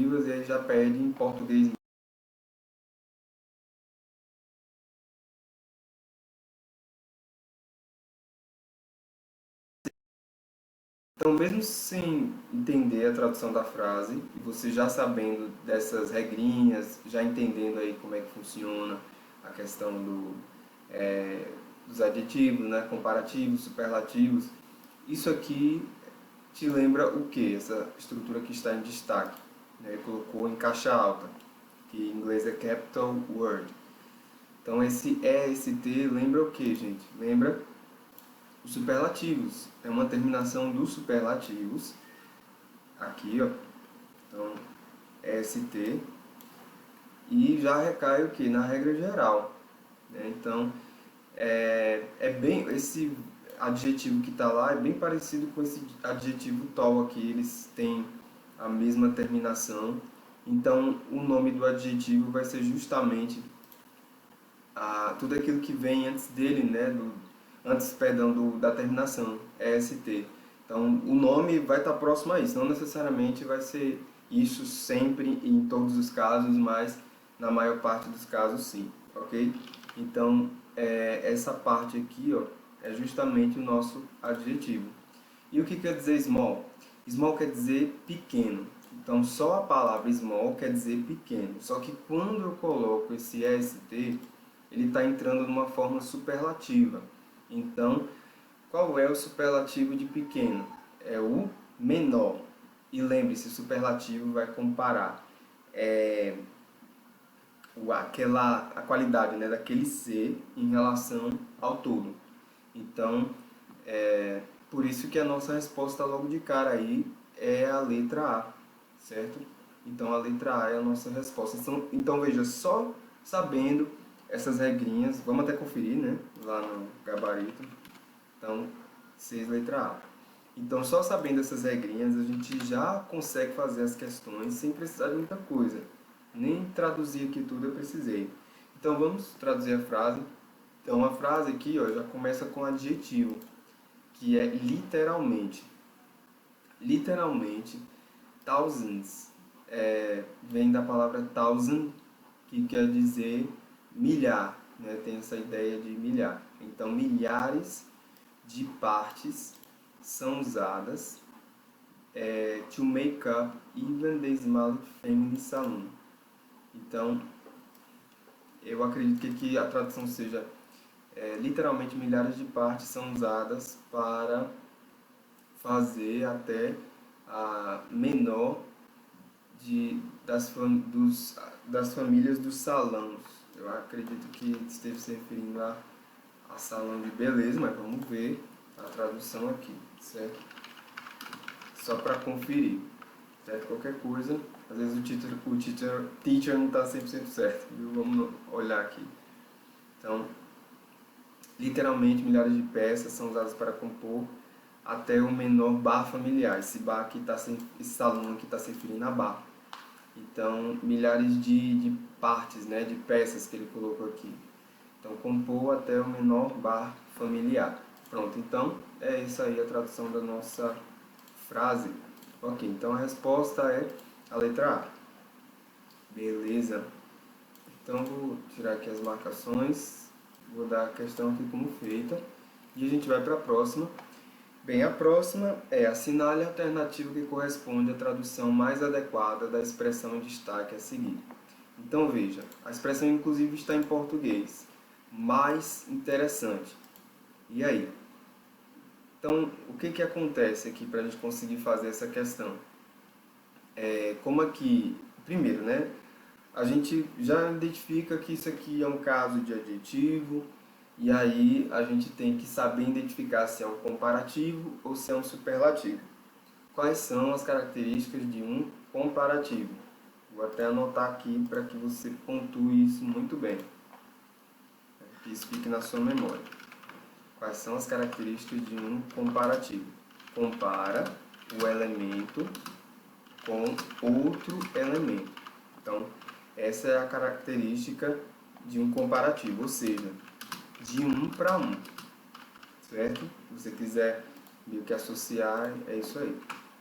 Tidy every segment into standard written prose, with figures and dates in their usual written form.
adjetivas e aí já perde em português. Então, mesmo sem entender a tradução da frase, e você já sabendo dessas regrinhas, já entendendo aí como é que funciona a questão dos adjetivos, né, comparativos, superlativos, isso aqui te lembra o que? Essa estrutura que está em destaque, né? Ele colocou em caixa alta, que em inglês é capital word. Então, esse EST lembra o que, gente? Lembra os superlativos. É uma terminação dos superlativos. Aqui, ó. Então, EST. E já recai o que? Na regra geral. Né? Então, bem, esse adjetivo que está lá é bem parecido com esse adjetivo tall aqui. Eles têm a mesma terminação. Então, o nome do adjetivo vai ser justamente tudo aquilo que vem antes dele, né, da terminação, EST. Então, o nome vai estar próximo a isso, não necessariamente vai ser isso sempre em todos os casos, mas na maior parte dos casos sim, ok? Então, essa parte aqui, ó, é justamente o nosso adjetivo. E o que quer dizer small? Small quer dizer pequeno. Então, só a palavra small quer dizer pequeno. Só que quando eu coloco esse EST, ele está entrando numa forma superlativa. Então, qual é o superlativo de pequeno? É o menor. E lembre-se, o superlativo vai comparar a qualidade, né, daquele ser em relação ao todo. Então, por isso que a nossa resposta logo de cara aí é a letra A, certo? Então, a letra A é a nossa resposta. Então veja, só sabendo essas regrinhas, vamos até conferir, né, lá no gabarito. Então, 6, letra A. Então, só sabendo essas regrinhas, a gente já consegue fazer as questões sem precisar de muita coisa. Nem traduzir aqui tudo eu precisei. Então, vamos traduzir a frase. Então, a frase aqui, ó, já começa com adjetivo, que é literalmente. Literalmente, thousands. Vem da palavra thousand, que quer dizer milhar, né? Tem essa ideia de milhar. Então, milhares de partes são usadas to make up even the smallest family saloon. Então, eu acredito que aqui a tradução seja literalmente milhares de partes são usadas para fazer até a menor das famílias dos salões. Eu acredito que esteve se referindo a salão de beleza, mas vamos ver a tradução aqui, certo? Só para conferir, certo? Qualquer coisa, às vezes o teacher não está 100% certo, viu? Vamos olhar aqui. Então, literalmente, milhares de peças são usadas para compor até o menor bar familiar. Esse salão aqui está se referindo a bar. Então, milhares de partes, né, de peças que ele colocou aqui. Então, compor até o menor bar familiar. Pronto, então, é isso aí a tradução da nossa frase. Ok, então a resposta é a letra A. Beleza. Então, vou tirar aqui as marcações. Vou dar a questão aqui como feita. E a gente vai para a próxima. Bem, a próxima é assinale a alternativa que corresponde à tradução mais adequada da expressão em destaque a seguir. Então veja, a expressão inclusive está em português, mais interessante. E aí? Então, o que acontece aqui para a gente conseguir fazer essa questão? Como aqui, primeiro, né? A gente já identifica que isso aqui é um caso de adjetivo, e aí a gente tem que saber identificar se é um comparativo ou se é um superlativo. Quais são as características de um comparativo? Vou até anotar aqui para que você pontue isso muito bem, que isso fique na sua memória. Quais são as características de um comparativo? Compara o elemento com outro elemento. Então, essa é a característica de um comparativo, ou seja, de um para um, certo? Se você quiser meio que associar, é isso aí,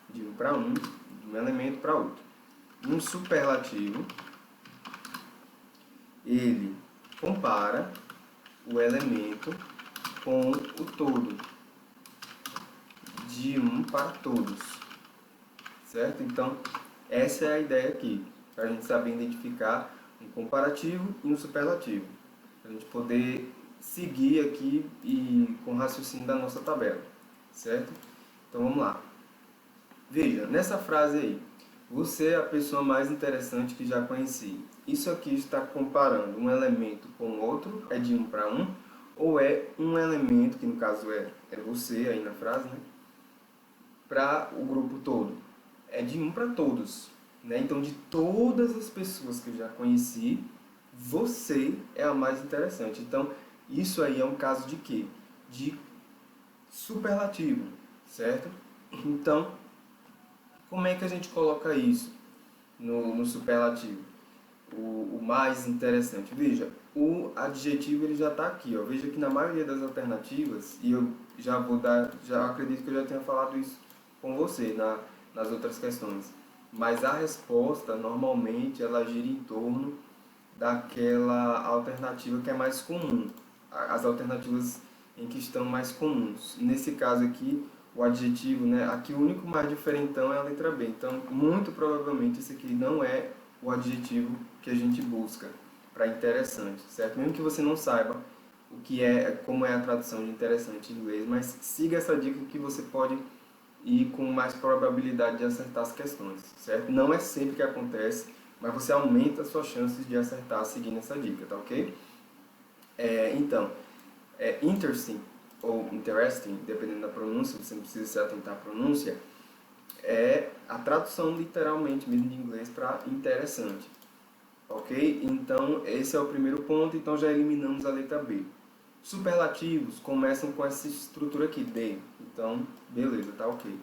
de um para um, de um elemento para outro. Um superlativo, ele compara o elemento com o todo, de um para todos, certo? Então, essa é a ideia aqui, para a gente saber identificar um comparativo e um superlativo, para a gente poder seguir aqui e com o raciocínio da nossa tabela, certo? Então, vamos lá. Veja, nessa frase aí, você é a pessoa mais interessante que já conheci. Isso aqui está comparando um elemento com outro, é de 1 para 1, ou é um elemento, que no caso é você aí na frase, né? Para o grupo todo. É de 1 para todos. Né? Então, de todas as pessoas que eu já conheci, você é a mais interessante. Então, isso aí é um caso de quê? De superlativo, certo? Então, como é que a gente coloca isso no superlativo? O mais interessante. Veja, o adjetivo ele já está aqui. Ó. Veja que na maioria das alternativas, e eu já vou dar, já acredito que eu já tenha falado isso com você nas outras questões, mas a resposta normalmente ela gira em torno daquela alternativa que é mais comum, as alternativas em que estão mais comuns. Nesse caso aqui, o adjetivo, né, aqui o único mais diferentão é a letra B. Então, muito provavelmente esse aqui não é o adjetivo que a gente busca para interessante, certo? Mesmo que você não saiba o que é, como é a tradução de interessante em inglês, mas siga essa dica que você pode ir com mais probabilidade de acertar as questões, certo? Não é sempre que acontece, mas você aumenta as suas chances de acertar seguindo essa dica, tá ok? Então, interesting ou interesting, dependendo da pronúncia, você não precisa se atentar à pronúncia, é a tradução literalmente mesmo de inglês para interessante, ok? Então, esse é o primeiro ponto, então já eliminamos a letra B. Superlativos começam com essa estrutura aqui, de, então, beleza, tá ok.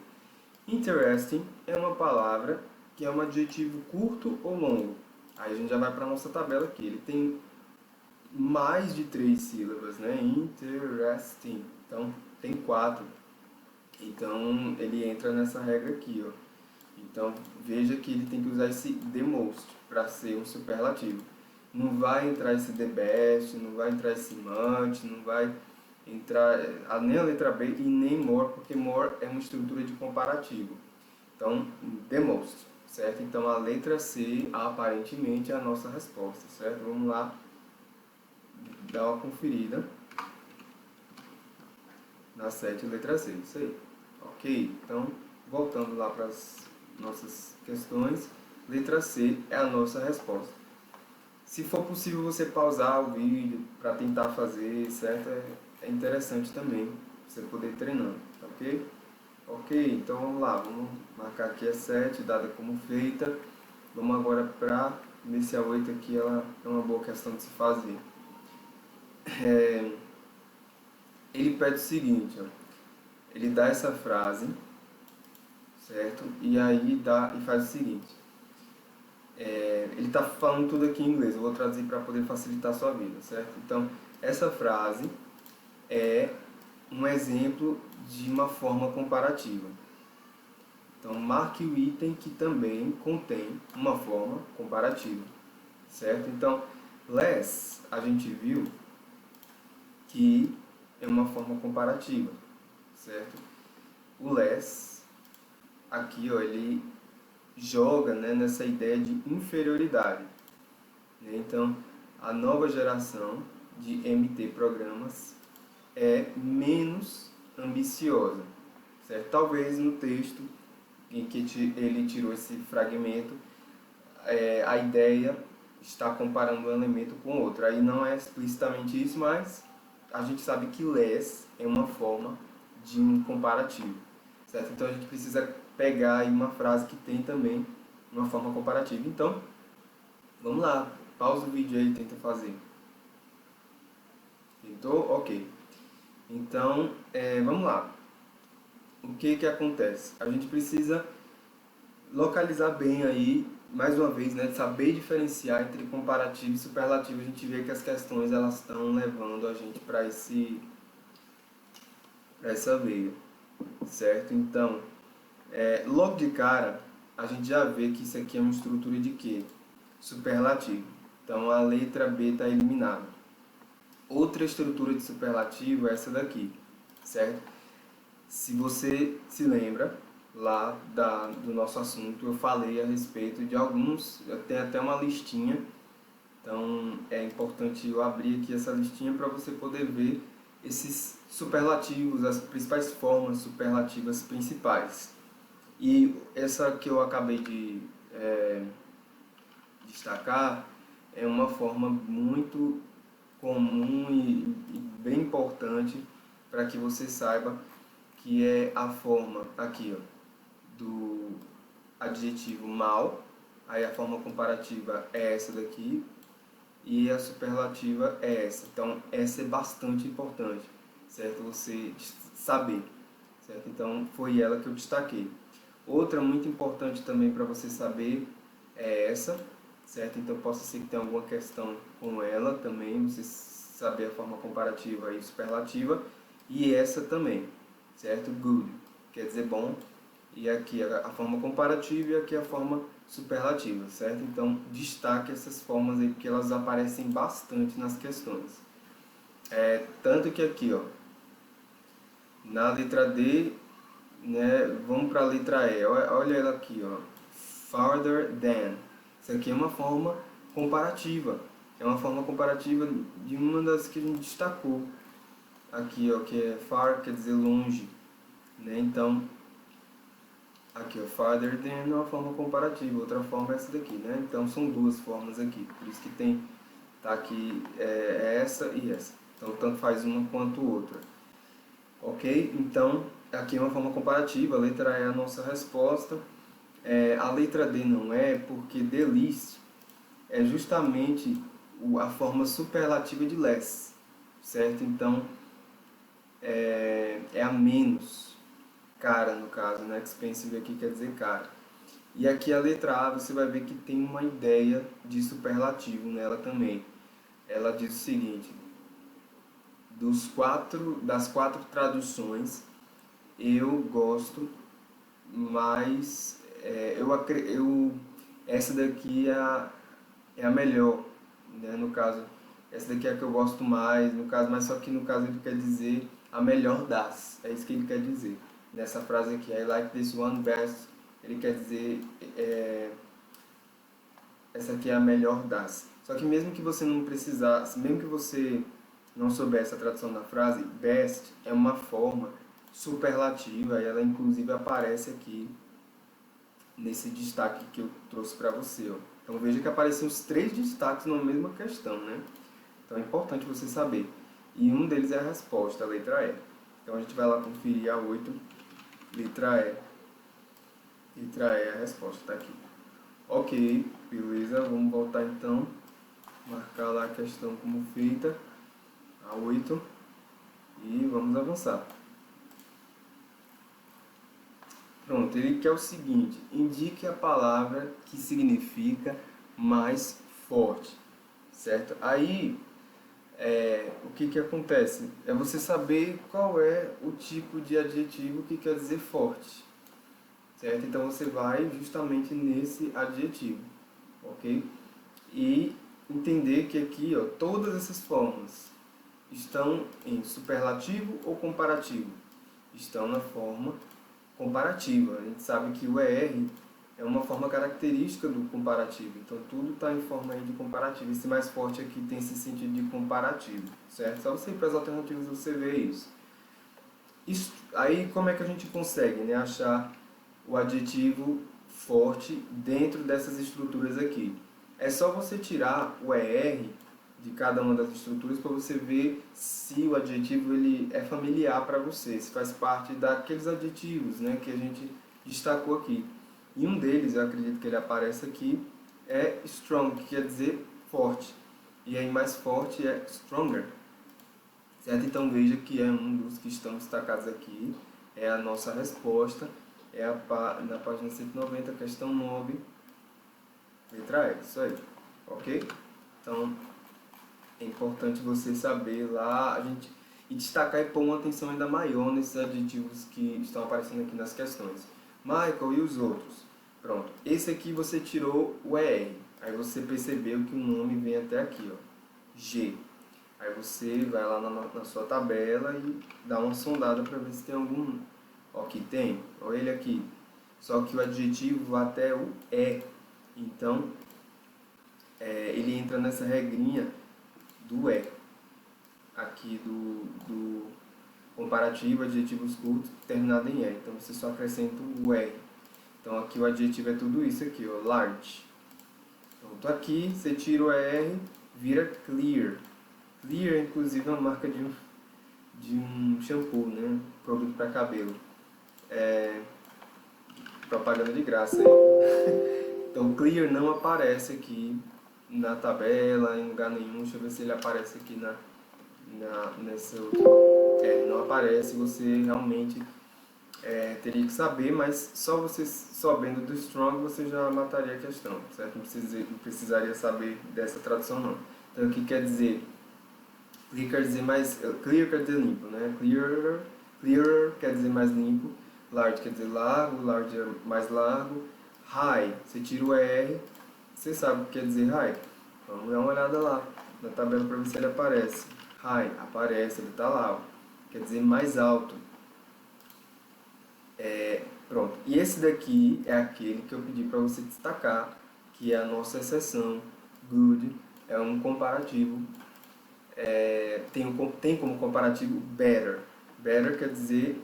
Interesting é uma palavra que é um adjetivo curto ou longo. Aí a gente já vai para a nossa tabela aqui. Ele tem mais de 3 sílabas, né? Interesting. Então, tem 4. Então, ele entra nessa regra aqui, ó. Então, veja que ele tem que usar esse the most para ser um superlativo. Não vai entrar esse the best, não vai entrar esse much, não vai entrar nem a letra B e nem more, porque more é uma estrutura de comparativo. Então, the most, certo? Então, a letra C, aparentemente, é a nossa resposta, certo? Vamos lá dar uma conferida na 7, letra C, isso aí. Ok? Então, voltando lá para as nossas questões, letra C é a nossa resposta. Se for possível você pausar o vídeo para tentar fazer, certo? É interessante também você poder ir treinando, tá ok? Ok, então vamos lá, vamos marcar aqui a 7, dada como feita. Vamos agora para ver se a 8 aqui ela é uma boa questão de se fazer. Ele pede o seguinte, ó, ele dá essa frase, certo? E aí faz o seguinte, ele está falando tudo aqui em inglês, eu vou traduzir para poder facilitar a sua vida, certo? Então, essa frase é um exemplo de uma forma comparativa. Então, marque o item que também contém uma forma comparativa, certo? Então, less, a gente viu que é uma forma comparativa, certo? O less, aqui, ó, ele joga, né, nessa ideia de inferioridade, né? Então, a nova geração de MT programas é menos ambiciosa, certo? Talvez no texto em que ele tirou esse fragmento, a ideia está comparando um elemento com outro. Aí não é explicitamente isso, mas a gente sabe que less é uma forma de um comparativo, certo? Então a gente precisa pegar aí uma frase que tem também uma forma comparativa. Então, vamos lá, pausa o vídeo aí e tenta fazer. Tentou? Ok. Então, vamos lá. O que acontece? A gente precisa localizar bem aí, mais uma vez, né, saber diferenciar entre comparativo e superlativo. A gente vê que as questões elas estão levando a gente para essa veia, certo? Então, logo de cara, a gente já vê que isso aqui é uma estrutura de quê? Superlativo. Então a letra B está eliminada. Outra estrutura de superlativo é essa daqui, certo? Se você se lembra lá do nosso assunto, eu falei a respeito de alguns, eu tenho até uma listinha, então é importante eu abrir aqui essa listinha para você poder ver esses superlativos, as principais formas superlativas principais. E essa que eu acabei de destacar é uma forma muito comum e bem importante para que você saiba, que é a forma aqui, ó, do adjetivo mal, aí a forma comparativa é essa daqui e a superlativa é essa. Então essa é bastante importante, certo? Você saber, certo? Então foi ela que eu destaquei. Outra muito importante também para você saber é essa, certo? Então possa ser que tenha alguma questão com ela também, você saber a forma comparativa e superlativa, e essa também, certo? Good, quer dizer bom, e aqui a forma comparativa e aqui a forma superlativa, certo? Então destaque essas formas aí, porque elas aparecem bastante nas questões. Tanto que aqui, ó, na letra D, né, vamos para a letra E, olha ela aqui, ó, farther than. Isso aqui é uma forma comparativa, é uma forma comparativa de uma das que a gente destacou aqui, ó, que é far, quer dizer longe, né? Então aqui, ó, farther than é uma forma comparativa, outra forma é essa daqui, né? Então são duas formas aqui, por isso que tem, tá aqui essa e essa, então tanto faz uma quanto outra. Ok? Então aqui é uma forma comparativa, a letra E é a nossa resposta. A letra D não é, porque the least é justamente a forma superlativa de less, certo? Então é a menos cara, no caso, né? Expensive aqui quer dizer cara. E aqui a letra A você vai ver que tem uma ideia de superlativo nela também. Ela diz o seguinte: das quatro traduções, eu gosto mais, essa daqui é a melhor, né? No caso, essa daqui é a que eu gosto mais, no caso, mas só que no caso ele quer dizer a melhor das, é isso que ele quer dizer. Nessa frase aqui, I like this one best, ele quer dizer, essa aqui é a melhor das. Só que mesmo que você não precisasse, mesmo que você não soubesse a tradução da frase, best é uma forma superlativa e ela inclusive aparece aqui nesse destaque que eu trouxe para você, ó. Então veja que aparecem os três destaques na mesma questão, né? Então é importante você saber. E um deles é a resposta, a letra E. Então a gente vai lá conferir a 8, letra E. Letra E, a resposta está aqui. Ok, beleza, vamos voltar então. Marcar lá a questão como feita, a 8. E vamos avançar. Pronto, ele quer o seguinte: indique a palavra que significa mais forte, certo? Aí, o que acontece? É você saber qual é o tipo de adjetivo que quer dizer forte, certo? Então você vai justamente nesse adjetivo, ok? E entender que aqui, ó, todas essas formas estão em superlativo ou comparativo? Estão na forma comparativa. A gente sabe que o ER é uma forma característica do comparativo, então tudo está em forma aí de comparativo. Esse mais forte aqui tem esse sentido de comparativo, certo? Só você ir para as alternativas você vê isso. Aí como é que a gente consegue, né, achar o adjetivo forte dentro dessas estruturas aqui? É só você tirar o ER de cada uma das estruturas para você ver se o adjetivo ele é familiar para você, se faz parte daqueles adjetivos, né, que a gente destacou aqui. E um deles, eu acredito que ele aparece aqui, é strong, que quer dizer forte. E aí mais forte é stronger, certo? Então veja que é um dos que estão destacados aqui, é a nossa resposta, na página 190, questão 9, letra E, isso aí, ok? Então é importante você saber lá, e destacar e pôr uma atenção ainda maior nesses adjetivos que estão aparecendo aqui nas questões. Michael, e os outros? Pronto. Esse aqui você tirou o ER. Aí você percebeu que o nome vem até aqui, ó. G. Aí você vai lá na sua tabela e dá uma sondada para ver se tem algum. Ó, aqui tem. Olha ele aqui. Só que o adjetivo vai até o E. Então, ele entra nessa regrinha do E. Aqui do comparativo, adjetivos curtos, terminado em E. Então, você só acrescenta o E. Então, aqui o adjetivo é tudo isso aqui, ó. Large. Pronto. Aqui, você tira o R, vira clear. Clear, inclusive, é uma marca de um shampoo, né? Produto para cabelo. Propaganda de graça aí. Então, clear não aparece aqui na tabela, em lugar nenhum. Deixa eu ver se ele aparece aqui nessa outra. Não aparece. Você realmente teria que saber, mas só você sabendo do strong você já mataria a questão, certo? Não precisaria saber dessa tradução, não. Então, o que quer dizer? Clear quer dizer quer dizer limpo, né? Clearer quer dizer mais limpo. Large quer dizer largo, large é mais largo. High, você tira o R, você sabe o que quer dizer high. Vamos dar uma olhada lá na tabela para ver se ele aparece. High, aparece, ele está lá, ó. Quer dizer mais alto. Pronto. E esse daqui é aquele que eu pedi para você destacar, que é a nossa exceção. Good é um comparativo. Tem como comparativo better. Better quer dizer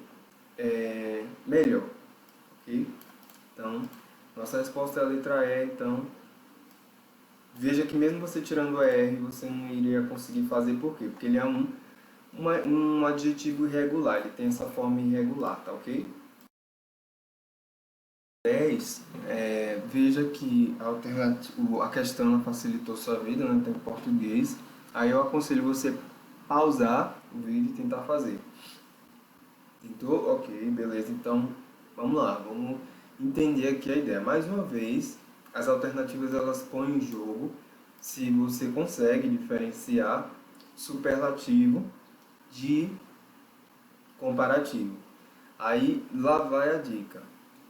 melhor. Ok? Então, nossa resposta é a letra E. Então, veja que mesmo você tirando o R, você não iria conseguir fazer. Por quê? Porque ele é um adjetivo irregular. Ele tem essa forma irregular, tá ok? 10, veja que a questão facilitou sua vida, né? Tem português. Aí eu aconselho você pausar o vídeo e tentar fazer. Tentou? Ok, beleza. Então, vamos lá. Vamos entender aqui a ideia. Mais uma vez, as alternativas elas põem em jogo se você consegue diferenciar superlativo de comparativo. Aí, lá vai a dica.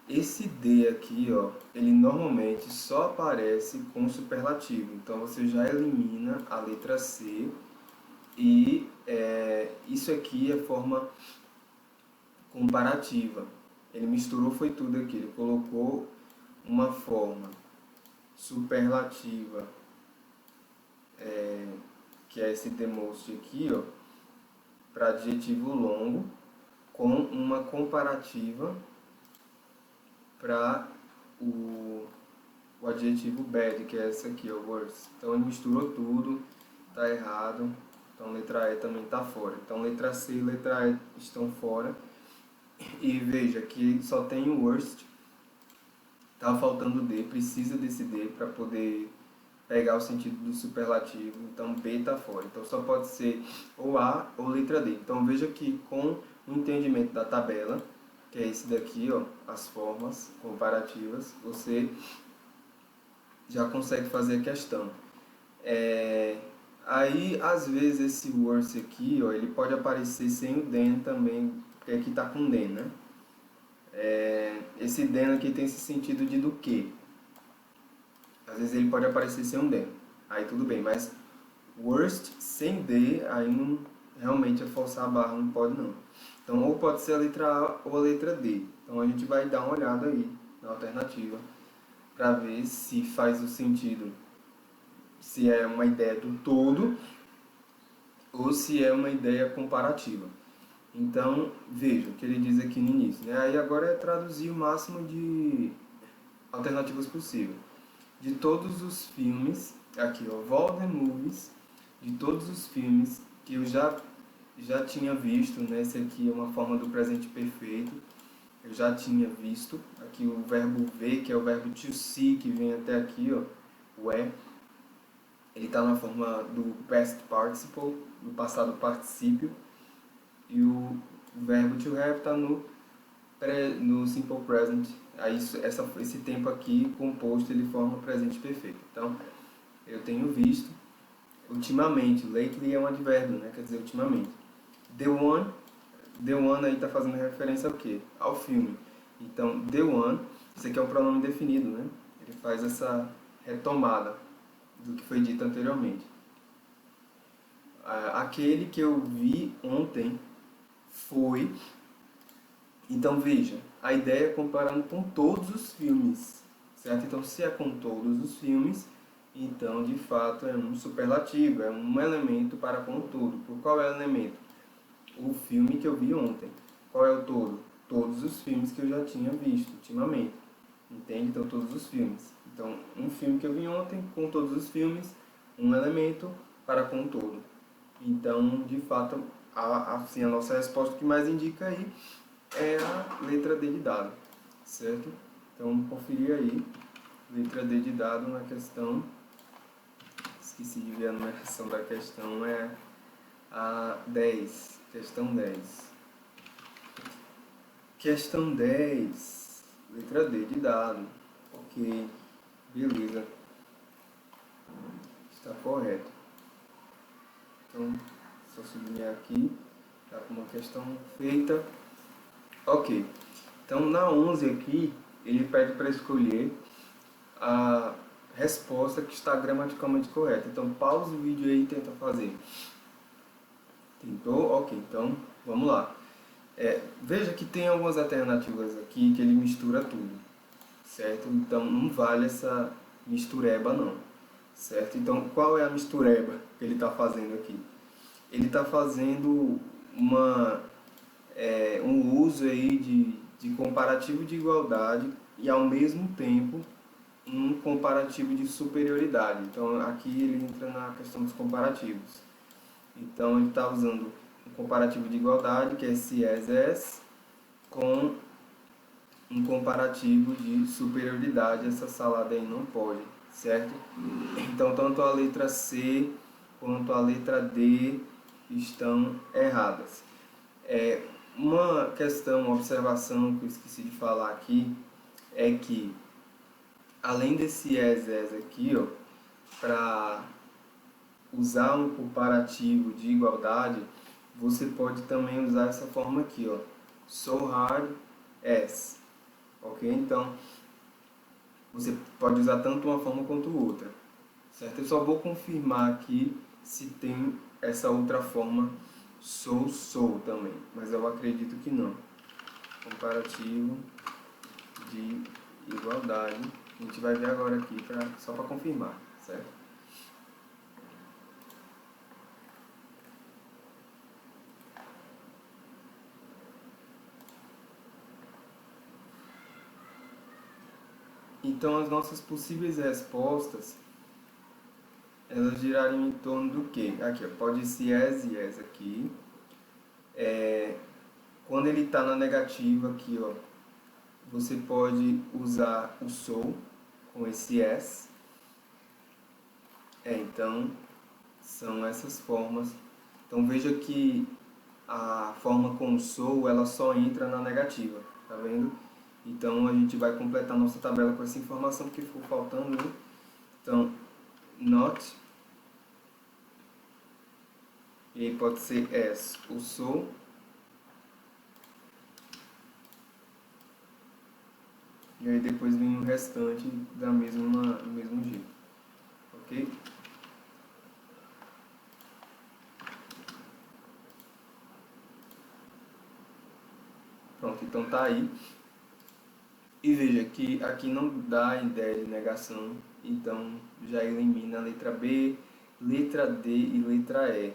Esse D aqui, ó, ele normalmente só aparece com superlativo. Então, você já elimina a letra C e isso aqui é forma comparativa. Ele misturou foi tudo aqui. Ele colocou uma forma superlativa, que é esse the most aqui, ó, para adjetivo longo, com uma comparativa para o adjetivo bad, que é essa aqui, o worse. Então ele misturou tudo, tá errado. Então letra E também tá fora. Então letra C e letra E estão fora. E veja que só tem o worst. Tá faltando D, precisa desse D para poder pegar o sentido do superlativo. Então B tá fora. Então só pode ser ou A ou letra D. Então veja que com o entendimento da tabela, que é esse daqui, ó, as formas comparativas, você já consegue fazer a questão. Aí, às vezes, esse worse aqui, ó, ele pode aparecer sem o then também, porque aqui tá com then, né? Esse then aqui tem esse sentido de do que. Às vezes ele pode aparecer sem um then. Aí tudo bem, mas worst sem D, aí não, realmente é forçar a barra, não pode não. Então, ou pode ser a letra A ou a letra D. Então, a gente vai dar uma olhada aí na alternativa para ver se faz o sentido, se é uma ideia do todo ou se é uma ideia comparativa. Então, veja o que ele diz aqui no início, né? Aí agora é traduzir o máximo de alternativas possível. De todos os filmes, aqui ó, of all the movies, de todos os filmes que eu já tinha visto, né? Esse aqui é uma forma do presente perfeito. Eu já tinha visto. Aqui o verbo ver, que é o verbo to see, que vem até aqui, ó, o é. Ele está na forma do past participle, do passado particípio. E o verbo to have está no simple present. Aí esse tempo aqui composto ele forma o presente perfeito. Então, eu tenho visto. Ultimamente, lately é um advérbio, né? Quer dizer, ultimamente. The One aí está fazendo referência ao quê? Ao filme. Então, The One Esse aqui é um pronome definido, né? Ele faz essa retomada do que foi dito anteriormente. Aquele que eu vi ontem foi... Então veja, a ideia é comparando com todos os filmes, certo? Então se é com todos os filmes, então de fato é um superlativo, é um elemento para com o todo. Por qual é o elemento? O filme que eu vi ontem. Qual é o todo? Todos os filmes que eu já tinha visto ultimamente. Entende? Então todos os filmes. Então um filme que eu vi ontem com todos os filmes, um elemento para com o todo. Então de fato assim, a nossa resposta que mais indica aí é a letra D de dado, certo? Então vamos conferir aí, letra D de dado na questão, esqueci de ver a numeração da questão, é a 10, questão 10. Questão 10, letra D de dado, ok, beleza, está correto. Então, só sublinhar aqui, está com uma questão feita. Ok, então na 11 aqui, ele pede para escolher a resposta que está gramaticalmente correta. Então pausa o vídeo aí e tenta fazer. Tentou? Ok, então vamos lá. Veja que tem algumas alternativas aqui que ele mistura tudo, certo? Então não vale essa mistureba não, certo? Então qual é a mistureba que ele está fazendo aqui? Ele está fazendo um uso aí de comparativo de igualdade e ao mesmo tempo um comparativo de superioridade. Então aqui ele entra na questão dos comparativos. Então ele está usando um comparativo de igualdade, que é esse as, com um comparativo de superioridade. Essa salada aí não pode, certo? Então tanto a letra C quanto a letra D estão erradas. Uma questão, uma observação que eu esqueci de falar aqui é que além desse as aqui, ó, para usar um comparativo de igualdade, você pode também usar essa forma aqui, ó, so hard as, ok? Então, você pode usar tanto uma forma quanto outra, certo? Eu só vou confirmar aqui se tem essa outra forma so também, mas eu acredito que não. Comparativo de igualdade, a gente vai ver agora aqui só para confirmar, certo? Então as nossas possíveis respostas, elas girariam em torno do quê? Aqui, ó, pode ser as e as aqui. Quando ele está na negativa aqui, ó, você pode usar o so com esse s. Então, são essas formas. Então veja que a forma com o so, ela só entra na negativa, tá vendo? Então a gente vai completar nossa tabela com essa informação que ficou faltando, né? Então, not, e aí pode ser as, o so, e aí depois vem o restante do mesmo jeito, ok? Pronto, então tá aí. E veja que aqui não dá ideia de negação, então já elimina a letra B, letra D e letra E.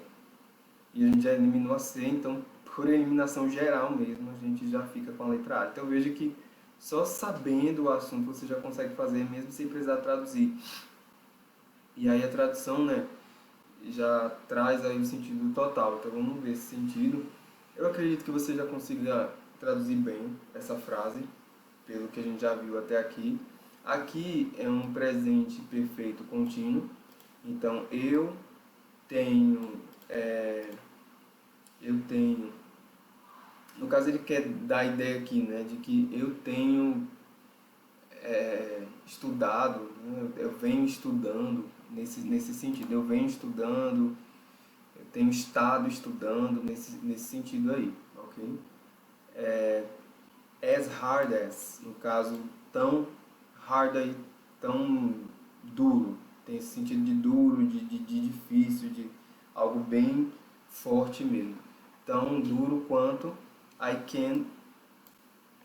E a gente já eliminou a C, então por eliminação geral mesmo, a gente já fica com a letra A. Então veja que só sabendo o assunto você já consegue fazer, mesmo sem precisar traduzir. E aí a tradução, né, já traz aí o sentido total. Então vamos ver esse sentido. Eu acredito que você já consiga traduzir bem essa frase, pelo que a gente já viu até aqui. Aqui é um presente perfeito contínuo. Então eu tenho, no caso ele quer dar a ideia aqui, né, de que eu tenho estudado, né, eu venho estudando, nesse sentido, eu venho estudando, eu tenho estado estudando nesse sentido aí, ok? As hard as, no caso, tão hard aí, tão duro. Tem esse sentido de duro, de difícil, de algo bem forte mesmo. Tão duro quanto I can,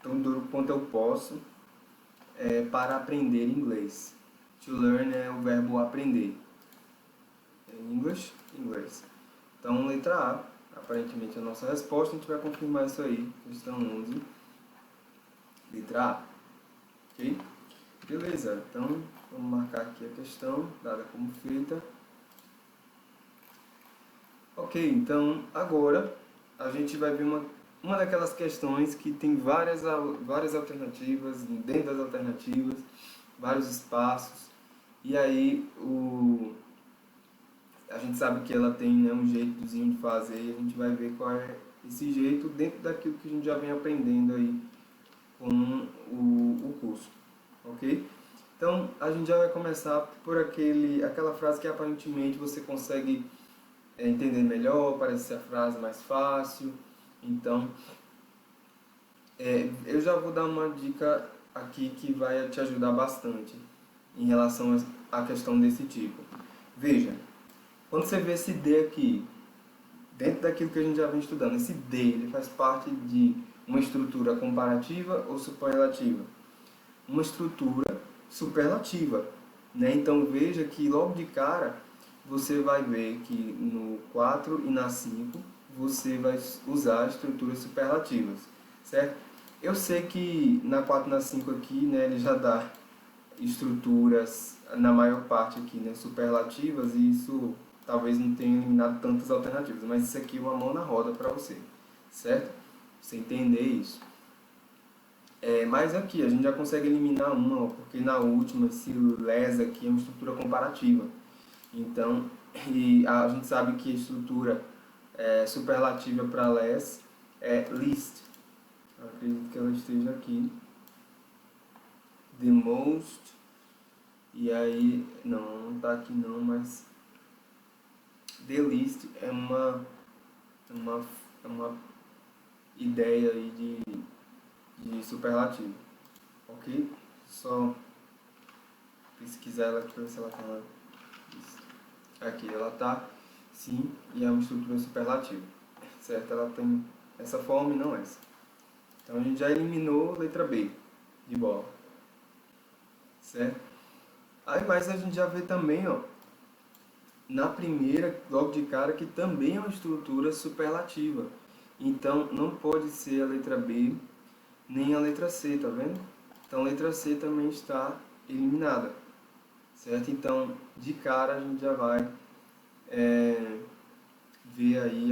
tão duro quanto eu posso, para aprender inglês. To learn é o verbo aprender. English, inglês. Então, letra A, aparentemente a nossa resposta, a gente vai confirmar isso aí. Questão 11, letra A. Ok? Beleza, então vamos marcar aqui a questão, dada como feita. Ok, então agora a gente vai ver uma daquelas questões que tem várias alternativas, dentro das alternativas, vários espaços. E aí a gente sabe que ela tem, né, um jeitozinho de fazer e a gente vai ver qual é esse jeito dentro daquilo que a gente já vem aprendendo aí com o curso, ok? Então a gente já vai começar por aquela frase que aparentemente você consegue entender melhor, parece ser a frase mais fácil. Então eu já vou dar uma dica aqui que vai te ajudar bastante em relação à questão desse tipo. Veja, quando você vê esse D aqui, dentro daquilo que a gente já vem estudando, esse D, ele faz parte de uma estrutura comparativa ou superlativa? Uma estrutura superlativa, né? Então veja que logo de cara você vai ver que no 4 e na 5 você vai usar estruturas superlativas, certo? Eu sei que na 4 e na 5 aqui, né, ele já dá estruturas, na maior parte aqui, né, superlativas, e isso talvez não tenha eliminado tantas alternativas, mas isso aqui é uma mão na roda para você, certo? Você entender isso. Mas aqui a gente já consegue eliminar uma, porque na última esse less aqui é uma estrutura comparativa. Então, e a gente sabe que a estrutura superlativa para less é least. Eu acredito que ela esteja aqui. The most. E aí, não está aqui não, mas the least é uma ideia aí de superlativo, ok? Só pesquisar ela para ver se ela está lá. Aqui ela está, sim, e é uma estrutura superlativa, certo? Ela tem essa forma e não essa. Então a gente já eliminou a letra B de bola, certo? Aí mais a gente já vê também, ó, na primeira, logo de cara, que também é uma estrutura superlativa. Então não pode ser a letra B nem a letra C, tá vendo? Então a letra C também está eliminada, certo? Então de cara a gente já vai ver aí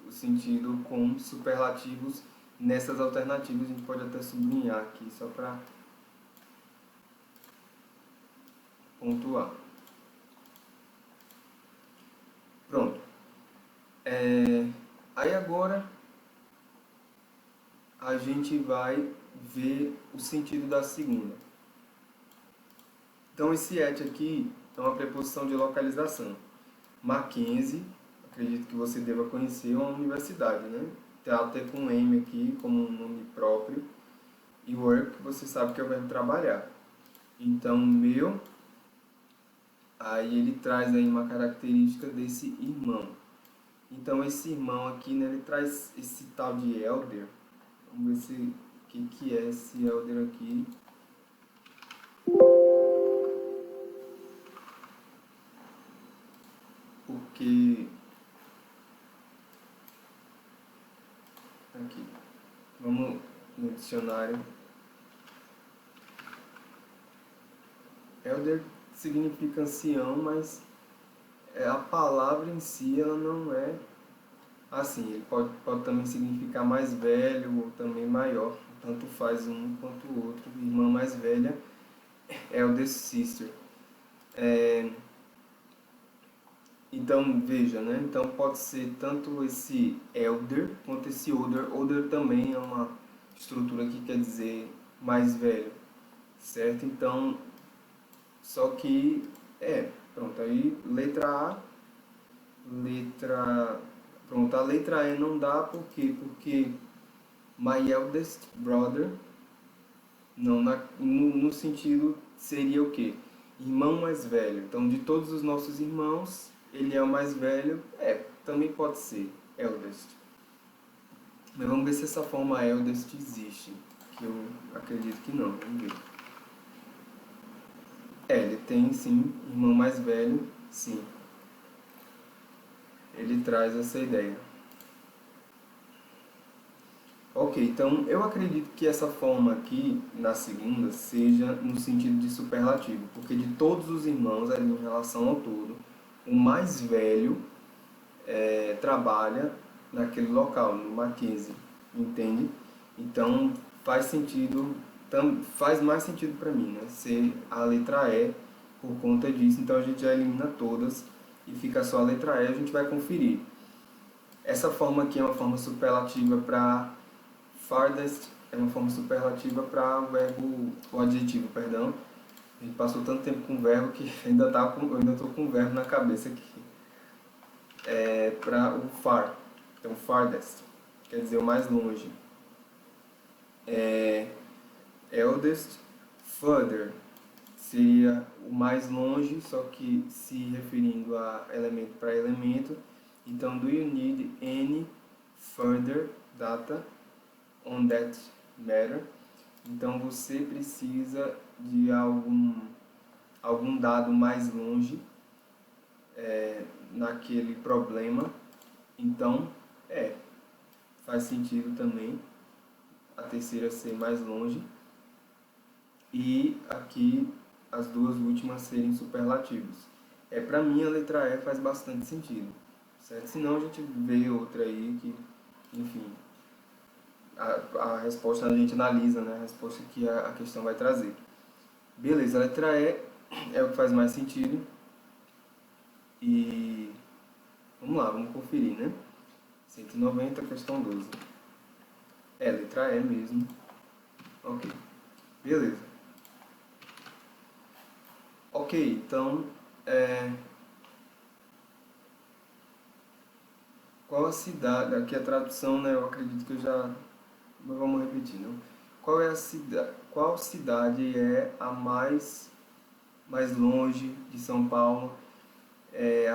o sentido com superlativos nessas alternativas. A gente pode até sublinhar aqui só para pontuar. Pronto. Aí agora a gente vai ver o sentido da segunda. Então esse at aqui é uma preposição de localização. Mackenzie, acredito que você deva conhecer, é uma universidade, né? Tá até com M aqui como um nome próprio. E work, você sabe que é o verbo trabalhar. Então meu, aí ele traz aí uma característica desse irmão. Então esse irmão aqui, né, ele traz esse tal de elder. Vamos ver o que é esse elder aqui. Porque aqui, vamos no dicionário. Elder significa ancião, mas a palavra em si ela não é assim. Ele pode também significar mais velho ou também maior. Tanto faz um quanto o outro. Irmã mais velha, elder sister. Então veja, né? Então pode ser tanto esse elder quanto esse older. Older também é uma estrutura que quer dizer mais velho, certo? Então, só que pronto, aí pronto, a letra E não dá, por quê? Porque my eldest brother, Não, no sentido seria o quê? Irmão mais velho. Então, de todos os nossos irmãos, ele é o mais velho. Também pode ser eldest. Mas vamos ver se essa forma eldest existe. Que eu acredito que não. Vamos ver. Ele tem sim, irmão mais velho, sim. Ele traz essa ideia. Ok, então eu acredito que essa forma aqui, na segunda, seja no sentido de superlativo, porque de todos os irmãos, ali em relação ao todo, o mais velho trabalha naquele local, no Mackenzie, entende? Então faz sentido, faz mais sentido para mim, né? Ser a letra E por conta disso, então a gente já elimina todas e fica só a letra E, a gente vai conferir. Essa forma aqui é uma forma superlativa para farthest, é uma forma superlativa para o adjetivo, perdão. A gente passou tanto tempo com o verbo que ainda estou com o verbo na cabeça aqui. Para o far, então farthest, quer dizer o mais longe. Eldest, further, seria o mais longe, só que se referindo a elemento para elemento. Então, do you need any further data on that matter? Então, você precisa de algum dado mais longe naquele problema. Então, faz sentido também a terceira ser mais longe. E aqui as duas últimas serem superlativos. Para mim a letra E faz bastante sentido, certo? Senão a gente vê outra aí que, enfim, a resposta a gente analisa, né? A resposta que a questão vai trazer. Beleza, a letra E é o que faz mais sentido. E vamos lá, vamos conferir, né? 190, questão 12. Letra E mesmo. Ok, beleza. Ok, então, qual a cidade, aqui a tradução, né, eu acredito que eu já, mas vamos repetir, não? Qual cidade é a mais longe de São Paulo?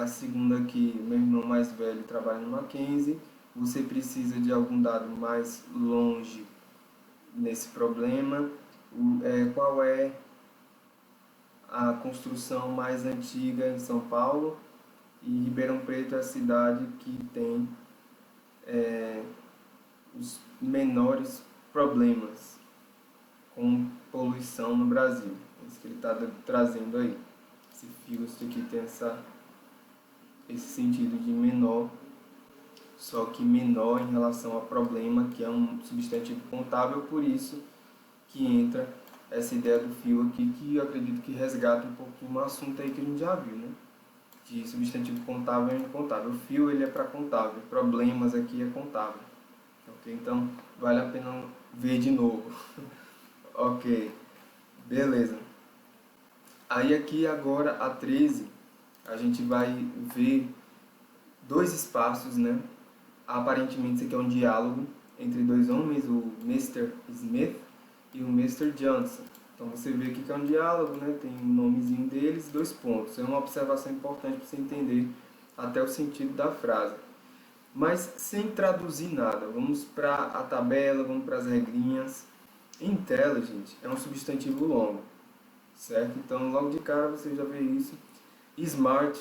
A segunda aqui, meu irmão mais velho trabalha no Mackenzie, você precisa de algum dado mais longe nesse problema. Qual é a construção mais antiga em São Paulo? E Ribeirão Preto é a cidade que tem os menores problemas com poluição no Brasil. É isso que ele está trazendo aí. Esse Philosophy aqui tem esse sentido de menor, só que menor em relação a problema, que é um substantivo contável, por isso que entra essa ideia do fio aqui, que eu acredito que resgata um pouquinho um assunto aí que a gente já viu, né? De substantivo contável e incontável. O fio ele é para contável, problemas aqui é contável. Ok? Então vale a pena ver de novo. Ok, beleza. Aí aqui agora a 13 a gente vai ver dois espaços, né? Aparentemente isso aqui é um diálogo entre dois homens, o Mr. Smith e o Mr. Johnson. Então você vê aqui que é um diálogo, né? Tem o nomezinho deles, dois pontos. É uma observação importante para você entender até o sentido da frase. Mas sem traduzir nada, vamos para a tabela, vamos para as regrinhas. Intelligent é um substantivo longo, certo? Então logo de cara você já vê isso. Smart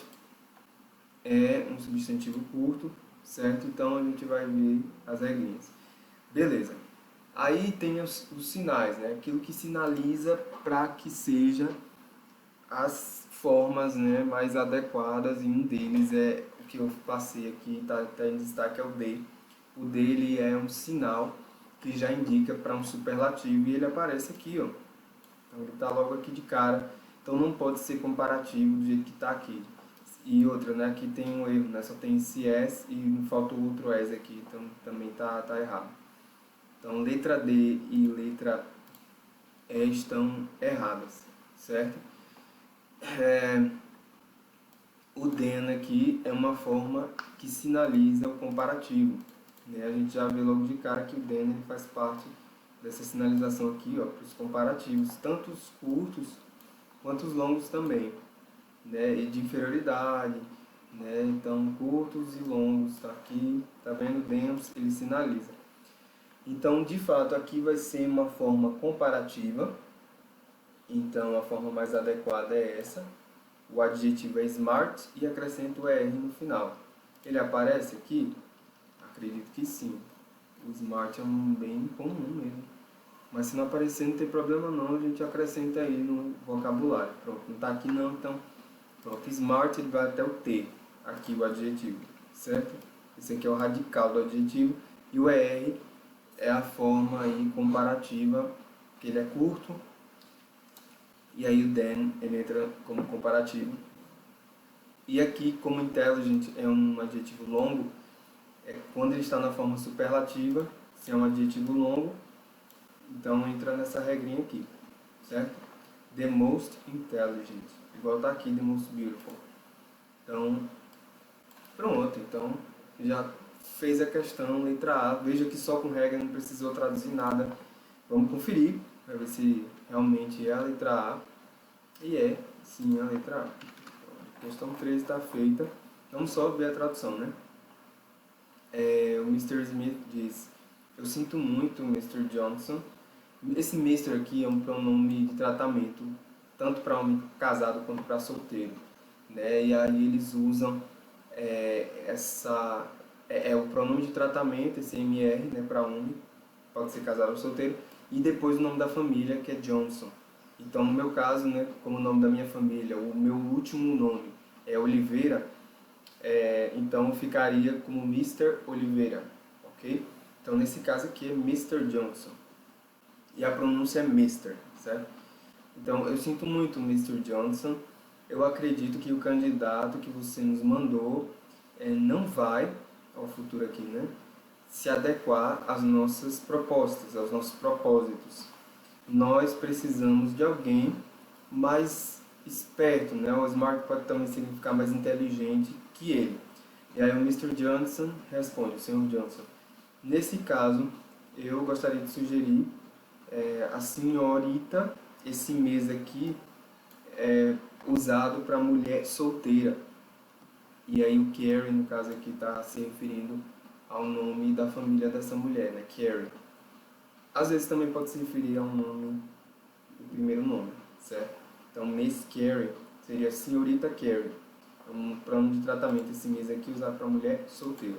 é um substantivo curto, certo? Então a gente vai ver as regrinhas. Beleza. Aí tem os sinais, né? Aquilo que sinaliza para que seja as formas, né, mais adequadas, e um deles é o que eu passei aqui, tá em destaque, é o D. O D ele é um sinal que já indica para um superlativo e ele aparece aqui, ó. Então ele está logo aqui de cara. Então não pode ser comparativo do jeito que está aqui. E outra, né, aqui tem um erro, né, só tem esse S e falta o outro S aqui, então também tá errado. Então letra D e letra E estão erradas, certo? O then aqui é uma forma que sinaliza o comparativo, né? A gente já vê logo de cara que o then ele faz parte dessa sinalização aqui, ó, para os comparativos, tanto os curtos quanto os longos também, né, e de inferioridade, né, então curtos e longos, tá aqui, tá vendo, demos, ele sinaliza. Então, de fato, aqui vai ser uma forma comparativa, então a forma mais adequada é essa, o adjetivo é smart e acrescento o ER no final. Ele aparece aqui? Acredito que sim. O smart é um bem comum mesmo. Mas se não aparecer, não tem problema não, a gente acrescenta aí no vocabulário. Pronto, não está aqui não, então pronto. Smart ele vai até o T, aqui o adjetivo, certo? Esse aqui é o radical do adjetivo e o ER é a forma aí comparativa, que ele é curto, e aí o then ele entra como comparativo. E aqui, como intelligent é um adjetivo longo, quando ele está na forma superlativa, se é um adjetivo longo, então entra nessa regrinha aqui, certo? The most intelligent, igual tá aqui, the most beautiful. Então, pronto, então já fez a questão, letra A. Veja que só com regra não precisou traduzir nada. Vamos conferir, para ver se realmente é a letra A. E é, sim, a letra A. A questão 3 está feita. Vamos só ver a tradução, né? O Mr. Smith diz: eu sinto muito, Mr. Johnson. Esse Mr. aqui é um pronome de tratamento, tanto para homem casado quanto para solteiro, né? E aí eles usam o pronome de tratamento, esse MR, né, para homem, pode ser casado ou solteiro, e depois o nome da família, que é Johnson. Então, no meu caso, né, como o nome da minha família, o meu último nome é Oliveira, então ficaria como Mr. Oliveira, ok? Então, nesse caso aqui é Mr. Johnson. E a pronúncia é Mr., certo? Então, eu sinto muito, Mr. Johnson. Eu acredito que o candidato que você nos mandou não vai, ao futuro aqui, né, se adequar às nossas propostas, aos nossos propósitos. Nós precisamos de alguém mais esperto, né? O smart pode também significar mais inteligente que ele. E aí o Mr. Johnson responde, o Sr. Johnson: nesse caso, eu gostaria de sugerir a senhorita. Esse mês aqui é usado para mulher solteira. E aí o Carrie, no caso aqui, está se referindo ao nome da família dessa mulher, né? Carrie. Às vezes também pode se referir ao nome, o primeiro nome, certo? Então, Miss Carrie seria Senhorita Carrie. É um pronome de tratamento esse mês aqui usado para mulher solteira.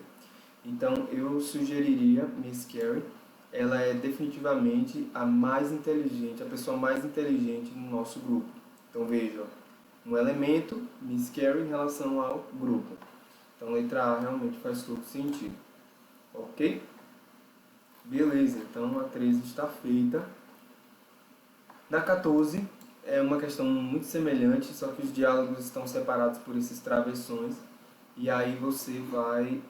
Então, eu sugeriria Miss Carrie. Ela é definitivamente a mais inteligente, a pessoa mais inteligente no nosso grupo. Então, veja, um elemento, Miss Carrie, em relação ao grupo. Então, letra A realmente faz todo sentido. Ok? Beleza, então a 13 está feita. Na 14 é uma questão muito semelhante, só que os diálogos estão separados por esses travessões. E aí você vai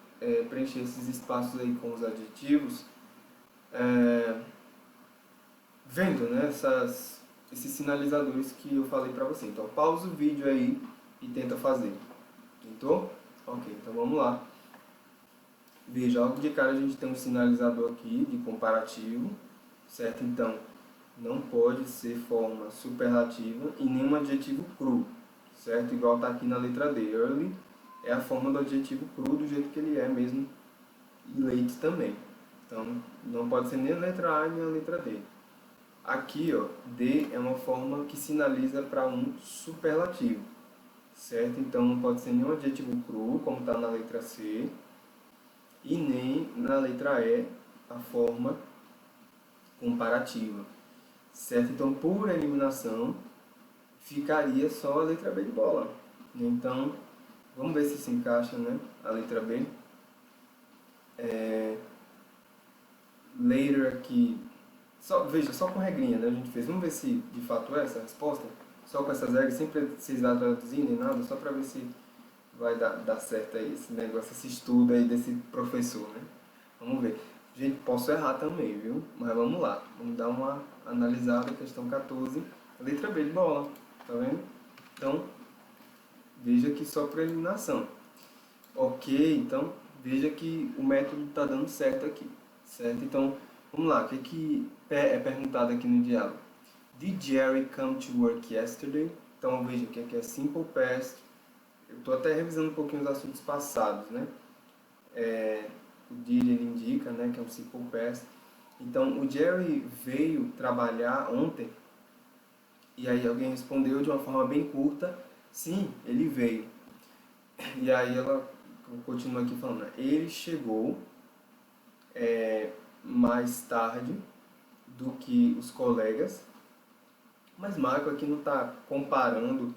preencher esses espaços aí com os adjetivos, vendo, né, esses sinalizadores que eu falei para você. Então pausa o vídeo aí e tenta fazer. Tentou? Ok, então vamos lá. Veja, logo de cara a gente tem um sinalizador aqui de comparativo, certo? Então, não pode ser forma superlativa e nenhum adjetivo cru, certo? Igual está aqui na letra D. Early é a forma do adjetivo cru do jeito que ele é mesmo, e late também. Então, não pode ser nem a letra A nem a letra D. Aqui, ó, D é uma forma que sinaliza para um superlativo, certo? Então, não pode ser nenhum adjetivo cru, como está na letra C, e nem na letra E a forma comparativa, certo? Então, por eliminação, ficaria só a letra B de bola. Então, vamos ver se se encaixa, né? A letra B. Later aqui, veja, só com regrinha, né? A gente fez. Vamos ver se de fato é essa a resposta. Só com essas regras, sem precisar traduzir nem nada, só para ver se vai dar certo aí esse negócio, esse estudo aí desse professor, né? Vamos ver. Gente, posso errar também, viu? Mas vamos lá. Vamos dar uma analisada, questão 14, letra B de bola, tá vendo? Então, veja que só por eliminação. Ok, então, veja que o método está dando certo aqui, certo? Então, Vamos lá, o que é perguntado aqui no diálogo? Did Jerry come to work yesterday? Então veja o que é simple past. Eu estou até revisando um pouquinho os assuntos passados, né? O did ele indica, né, que é um simple past. Então o Jerry veio trabalhar ontem e aí alguém respondeu de uma forma bem curta, sim, ele veio. E aí ela continua aqui falando, né? Ele chegou mais tarde do que os colegas, mas Marco aqui não está comparando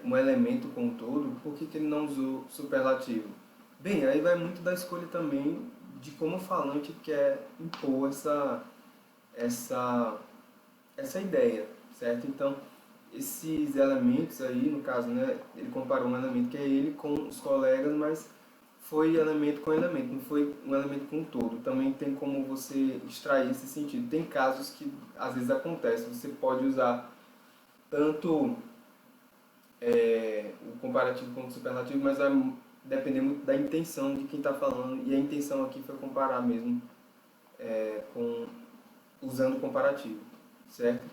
um elemento com o todo, por que ele não usou superlativo? Bem, aí vai muito da escolha também de como o falante quer impor essa, essa ideia, certo? Então, esses elementos aí, no caso, né, ele comparou um elemento que é ele com os colegas, mas foi elemento com elemento, não foi um elemento com um todo. Também tem como você extrair esse sentido. Tem casos que às vezes acontece, você pode usar tanto o comparativo quanto o superlativo, mas vai depender muito da intenção de quem está falando, e a intenção aqui foi comparar mesmo usando o comparativo, certo?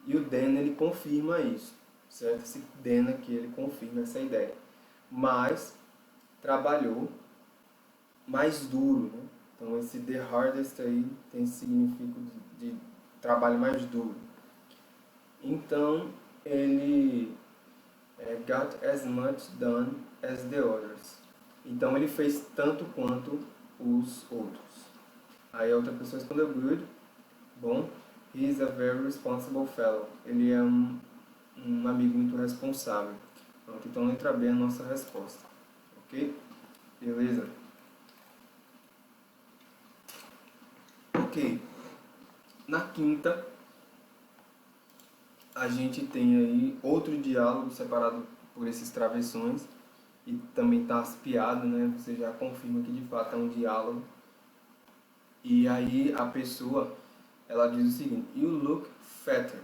E o Dan ele confirma isso, certo? Esse Dan aqui ele confirma essa ideia, mas trabalhou mais duro, né? Então esse the hardest aí tem esse significado de trabalho mais duro. Então ele got as much done as the others. Então ele fez tanto quanto os outros. Aí a outra pessoa respondeu good, bom. He is a very responsible fellow. Ele é um amigo muito responsável. Pronto, então letra B é a nossa resposta. Ok? Beleza? Ok. Na quinta, a gente tem aí outro diálogo separado por esses travessões e também está aspiado, né? Você já confirma que de fato é um diálogo. E aí a pessoa, ela diz o seguinte: You look fatter.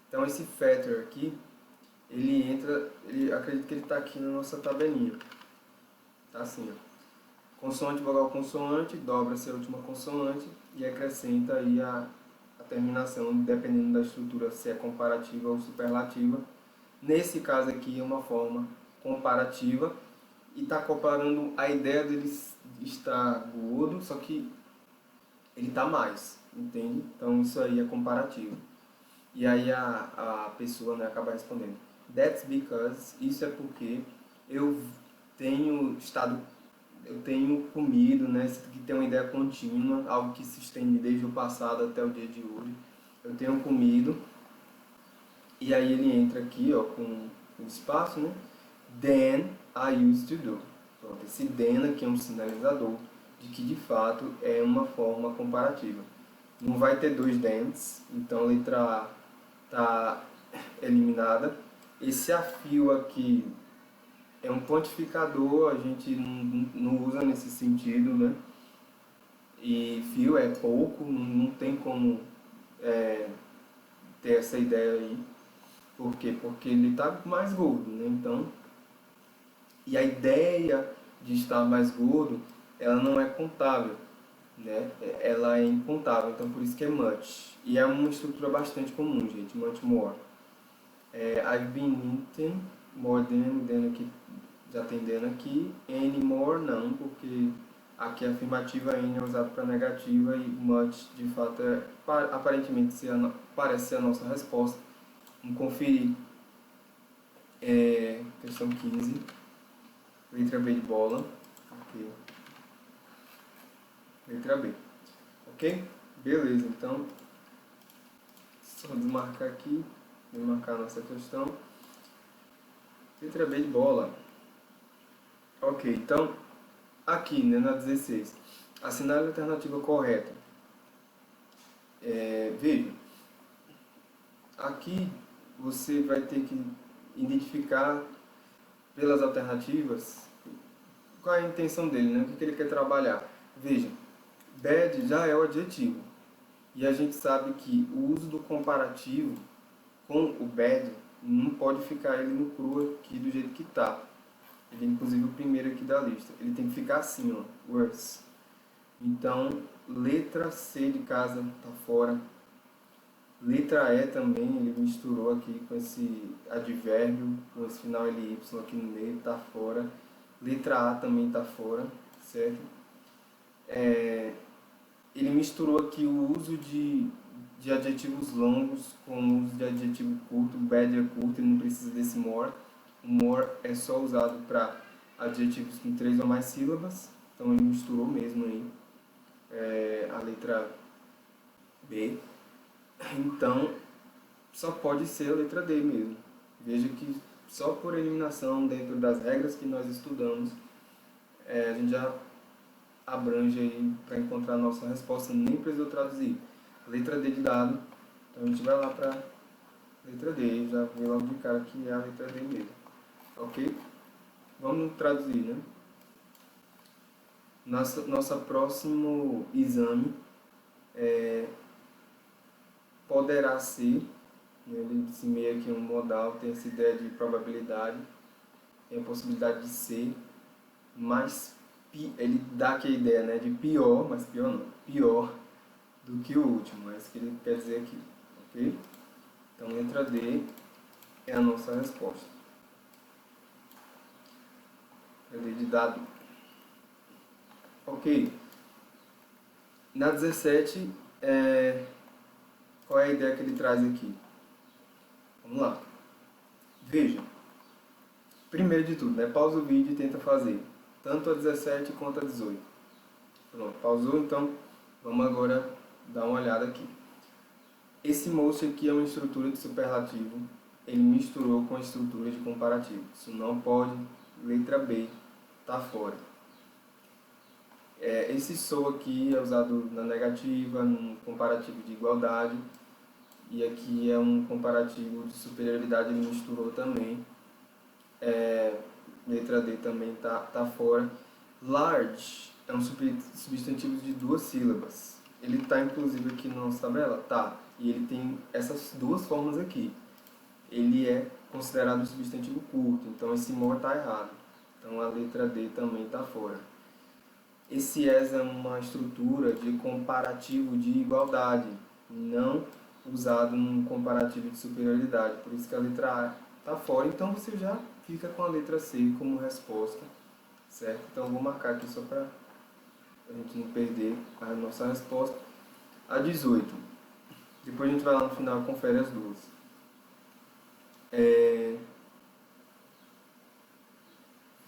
Então esse fatter aqui, ele entra, acredito que ele está aqui na nossa tabelinha. Tá assim, ó. Consoante, vogal, consoante, dobra-se a última consoante e acrescenta aí a terminação, dependendo da estrutura, se é comparativa ou superlativa. Nesse caso aqui é uma forma comparativa e está comparando a ideia dele estar gordo, só que ele está mais, entende? Então isso aí é comparativo. E aí a pessoa, né, acaba respondendo: That's because, isso é porque eu eu tenho comido, né, que tem uma ideia contínua, algo que se estende desde o passado até o dia de hoje. Eu tenho comido, e aí ele entra aqui, ó, com o espaço, né? Then I used to do. Pronto, esse then aqui é um sinalizador de que de fato é uma forma comparativa. Não vai ter dois thens, então a letra A está eliminada. Esse afio aqui é um pontificador, a gente não usa nesse sentido, né? E fio é pouco, não tem como ter essa ideia aí. Por quê? Porque ele está mais gordo, né? Então, e a ideia de estar mais gordo, ela não é contável, né? Ela é incontável, então por isso que é much. E é uma estrutura bastante comum, gente, much more. I've been eating more than aqui, já tem than aqui. Any more não, porque aqui a afirmativa N é usada para negativa e much de fato aparentemente parece ser a nossa resposta. Vamos conferir. Questão 15. Letra B de bola. Ok. Letra B. Ok? Beleza, então só desmarcar aqui. Desmarcar a nossa questão. Letra B de bola. Ok, então aqui, né, na 16. Assinale a alternativa correta. Veja, aqui você vai ter que identificar pelas alternativas qual é a intenção dele, né? O que ele quer trabalhar. Veja, bad já é o adjetivo. E a gente sabe que o uso do comparativo com o bad não pode ficar ele no cru aqui do jeito que está. Ele é inclusive o primeiro aqui da lista. Ele tem que ficar assim, ó, worse. Então, Letra C de casa tá fora. Letra E também, ele misturou aqui com esse advérbio, com esse final LY aqui no meio, tá fora. Letra A também tá fora, certo? Ele misturou aqui o uso de adjetivos longos com o uso de adjetivo curto. Bad é curto, ele não precisa desse more. O more é só usado para adjetivos com 3 ou mais sílabas, então ele misturou mesmo aí a letra B. Então, só pode ser a letra D mesmo. Veja que só por eliminação, dentro das regras que nós estudamos, a gente já abrange aí para encontrar a nossa resposta, nem precisou traduzir. A letra D de dado, então a gente vai lá para a letra D, já vê logo de cara que é a letra D mesmo. Ok? Vamos traduzir, né? Nosso próximo exame poderá ser, ele se meia aqui um modal, tem essa ideia de probabilidade, tem a possibilidade de ser, mas ele dá aqui a ideia, né, de pior, mas pior não, pior do que o último, é isso que ele quer dizer aqui, ok? Então letra D é a nossa resposta. Letra D de dado. Ok. Na 17, qual é a ideia que ele traz aqui? Vamos lá. Veja. Primeiro de tudo, né? Pausa o vídeo e tenta fazer. Tanto a 17 quanto a 18. Pronto, pausou, então vamos agora dar uma olhada aqui. Esse moço aqui é uma estrutura de superlativo. Ele misturou com a estrutura de comparativo. Isso não pode. Letra B está fora. Esse sou aqui é usado na negativa, num comparativo de igualdade. E aqui é um comparativo de superioridade, ele misturou também. Letra D também tá fora. Large é um substantivo de 2 sílabas. Ele está inclusive aqui na nossa tabela? Tá. E ele tem essas duas formas aqui. Ele é considerado um substantivo curto, então esse more está errado. Então a letra D também está fora. Esse as é uma estrutura de comparativo de igualdade, não usado num comparativo de superioridade. Por isso que a letra A está fora. Então você já fica com a letra C como resposta, certo? Então vou marcar aqui só para a gente não perder a nossa resposta. A 18. Depois a gente vai lá no final e confere as duas.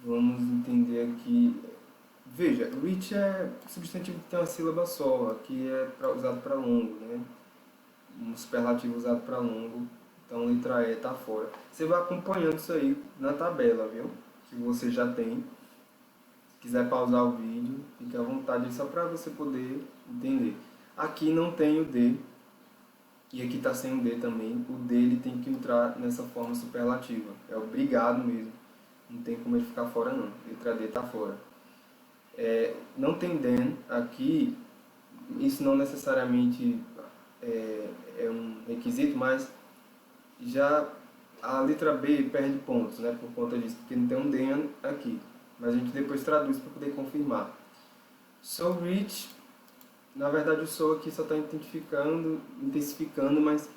Vamos entender aqui. Veja, rich é substantivo que tem uma sílaba só, aqui é usado para longo, né? Um superlativo usado para longo, então letra E está fora. Você vai acompanhando isso aí na tabela, viu? Que você já tem. Se quiser pausar o vídeo, fique à vontade, só para você poder entender. Aqui não tem o D, e aqui está sem o D também. O D ele tem que entrar nessa forma superlativa, é obrigado mesmo. Não tem como ele ficar fora não, letra D está fora. Não tem then aqui, isso não necessariamente é um requisito, mas já a letra B perde pontos, né, por conta disso, porque não tem um then aqui. Mas a gente depois traduz para poder confirmar. So rich, na verdade o so aqui só está intensificando, mas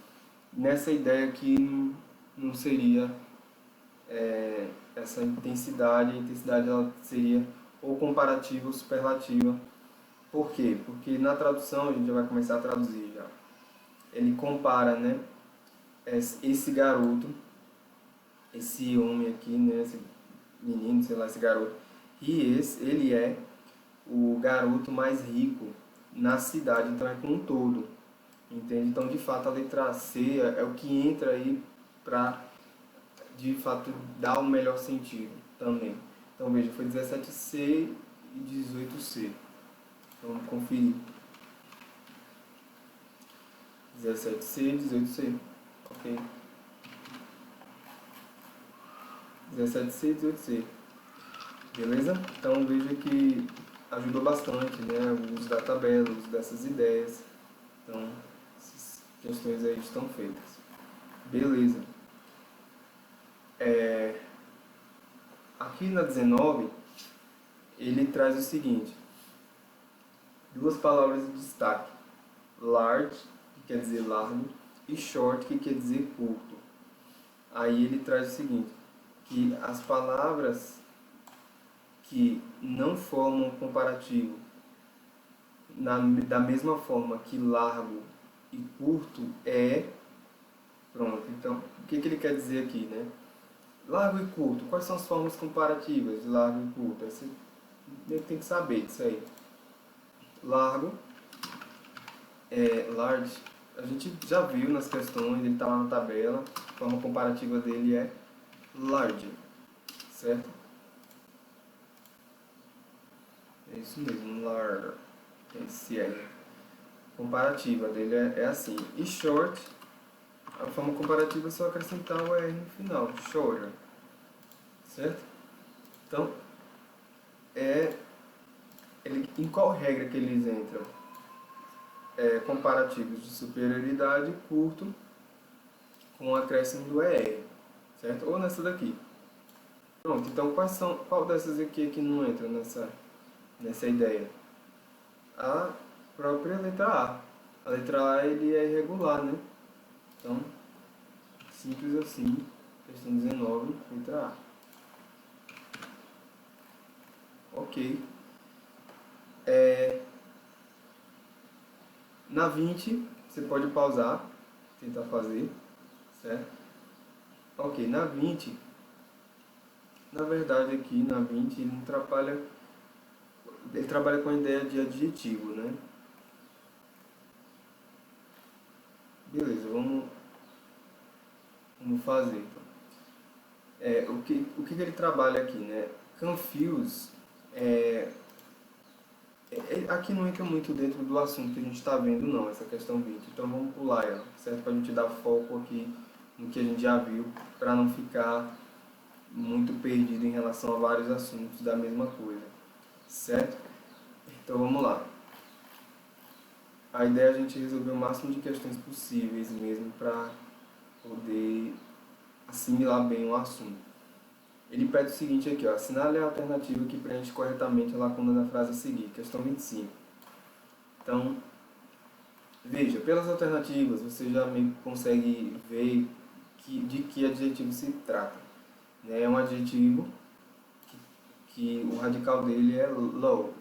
nessa ideia aqui não seria essa intensidade. A intensidade ela seria ou comparativa ou superlativa. Por quê? Porque na tradução, a gente já vai começar a traduzir já. Ele compara, né, esse garoto, esse homem aqui, né, esse menino, sei lá, esse garoto, e ele é o garoto mais rico na cidade, então é com um todo, entende? Então, de fato, a letra C é o que entra aí para, de fato, dar o melhor sentido também. Então, veja, foi 17C e 18C. Vamos conferir. 17C e 18C. Ok? 17C e 18C. Beleza? Então veja que ajudou bastante, né? O uso da tabela, o uso dessas ideias. Então, essas questões aí estão feitas. Beleza. Aqui na 19, ele traz o seguinte. duas palavras de destaque. Large, que quer dizer largo, e short, que quer dizer curto. Aí ele traz o seguinte, que as palavras que não formam comparativo da mesma forma que largo e curto pronto. Então, o que ele quer dizer aqui, né? Largo e curto, quais são as formas comparativas de largo e curto? Você tem que saber disso aí. Largo, large, a gente já viu nas questões, ele está lá na tabela, a forma comparativa dele é large, certo? É isso mesmo, large, esse é. Comparativa dele é assim. E short, a forma comparativa é só acrescentar o R no final, shorter, certo? Então, em qual regra que eles entram? Comparativos de superioridade curto com o acréscimo do ER, certo? Ou nessa daqui. Pronto, então qual dessas aqui que não entra nessa ideia? A própria letra A. A letra A ele é irregular, né? Então, simples assim, questão 19, letra A. Ok. Na 20, você pode pausar, tentar fazer, certo? Ok, na 20, na verdade aqui na 20 ele não trabalha, ele trabalha com a ideia de adjetivo, né? Beleza, vamos fazer então. O que ele trabalha aqui, né? Confuse, aqui não entra muito dentro do assunto que a gente está vendo não, essa questão 20, então vamos pular ela, certo? Para a gente dar foco aqui no que a gente já viu, para não ficar muito perdido em relação a vários assuntos da mesma coisa, certo? Então vamos lá. A ideia é a gente resolver o máximo de questões possíveis mesmo para poder assimilar bem o assunto. Ele pede o seguinte aqui, ó, assinale a alternativa que preenche corretamente a lacuna da frase a seguir, questão 25. Então, veja, pelas alternativas você já meio que consegue ver de que adjetivo se trata. É um adjetivo que o radical dele é low,